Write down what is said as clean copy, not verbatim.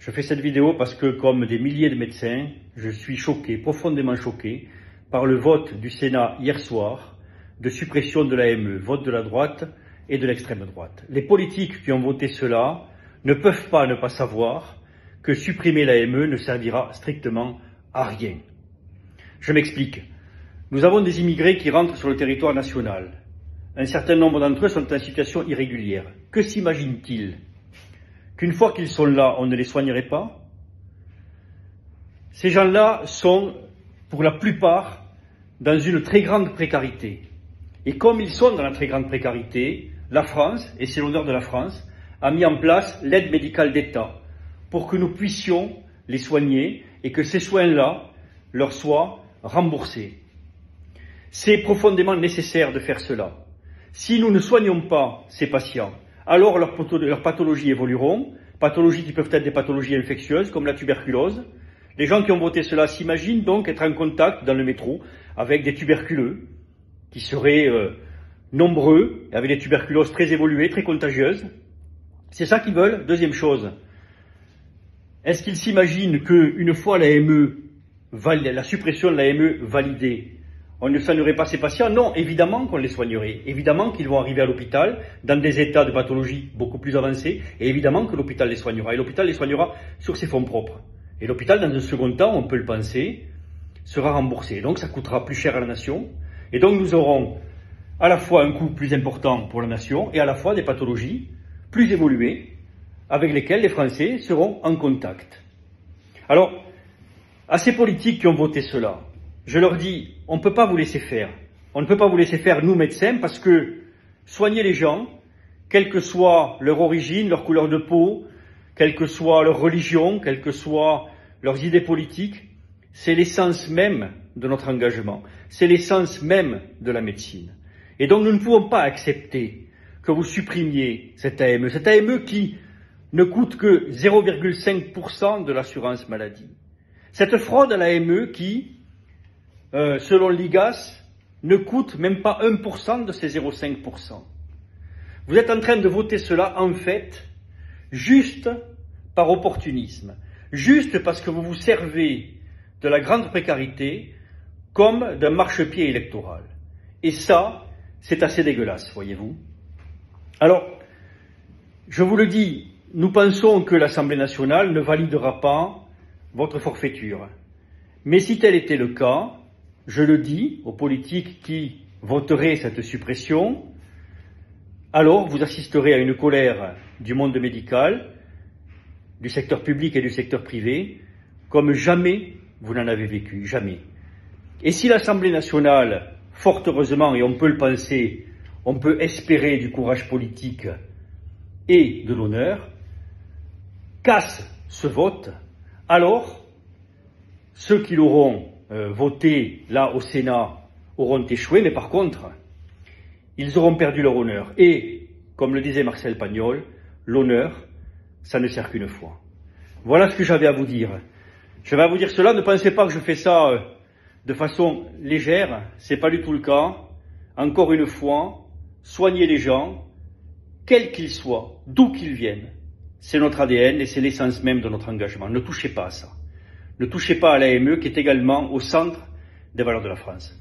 Je fais cette vidéo parce que, comme des milliers de médecins, je suis choqué, profondément choqué, par le vote du Sénat hier soir de suppression de l'AME, vote de la droite et de l'extrême droite. Les politiques qui ont voté cela ne peuvent pas ne pas savoir que supprimer l'AME ne servira strictement à rien. Je m'explique. Nous avons des immigrés qui rentrent sur le territoire national. Un certain nombre d'entre eux sont en situation irrégulière. Que s'imaginent-ils? Qu'une fois qu'ils sont là, on ne les soignerait pas? Ces gens-là sont, pour la plupart, dans une très grande précarité. Et comme ils sont dans la très grande précarité, la France, et c'est l'honneur de la France, a mis en place l'aide médicale d'État pour que nous puissions les soigner et que ces soins-là leur soient remboursés. C'est profondément nécessaire de faire cela. Si nous ne soignons pas ces patients, alors leurs pathologies évolueront, pathologies qui peuvent être des pathologies infectieuses comme la tuberculose. Les gens qui ont voté cela s'imaginent donc être en contact dans le métro avec des tuberculeux qui seraient nombreux, avec des tuberculoses très évoluées, très contagieuses. C'est ça qu'ils veulent. Deuxième chose, est-ce qu'ils s'imaginent qu'une fois la suppression de l'AME validée, on ne soignerait pas ces patients? Non, évidemment qu'on les soignerait. Évidemment qu'ils vont arriver à l'hôpital dans des états de pathologie beaucoup plus avancés, et évidemment que l'hôpital les soignera. Et l'hôpital les soignera sur ses fonds propres. Et l'hôpital, dans un second temps, on peut le penser, sera remboursé. Donc ça coûtera plus cher à la nation. Et donc nous aurons à la fois un coût plus important pour la nation, et à la fois des pathologies plus évoluées, avec lesquelles les Français seront en contact. Alors, à ces politiques qui ont voté cela, je leur dis, on ne peut pas vous laisser faire. On ne peut pas vous laisser faire, nous médecins, parce que soigner les gens, quelle que soit leur origine, leur couleur de peau, quelle que soit leur religion, quelles que soient leurs idées politiques, c'est l'essence même de notre engagement. C'est l'essence même de la médecine. Et donc nous ne pouvons pas accepter que vous supprimiez cette AME. Cette AME qui ne coûte que 0,5% de l'assurance maladie. Cette fraude à l'AME qui, selon l'IGAS, ne coûte même pas 1% de ces 0,5%. Vous êtes en train de voter cela, en fait, juste par opportunisme, juste parce que vous vous servez de la grande précarité comme d'un marchepied électoral. Et ça, c'est assez dégueulasse, voyez-vous. Alors, je vous le dis, nous pensons que l'Assemblée nationale ne validera pas votre forfaiture. Mais si tel était le cas, je le dis aux politiques qui voteraient cette suppression, alors vous assisterez à une colère du monde médical, du secteur public et du secteur privé, comme jamais vous n'en avez vécu, jamais. Et si l'Assemblée nationale, fort heureusement, et on peut le penser, on peut espérer du courage politique et de l'honneur, casse ce vote, alors ceux qui l'auront voté là au Sénat auront échoué, mais par contre, ils auront perdu leur honneur. Et, comme le disait Marcel Pagnol, l'honneur, ça ne sert qu'une fois. Voilà ce que j'avais à vous dire. Je vais à vous dire cela, ne pensez pas que je fais ça de façon légère, c'est pas du tout le cas. Encore une fois, soignez les gens, quels qu'ils soient, d'où qu'ils viennent. C'est notre ADN et c'est l'essence même de notre engagement. Ne touchez pas à ça. Ne touchez pas à l'AME qui est également au centre des valeurs de la France.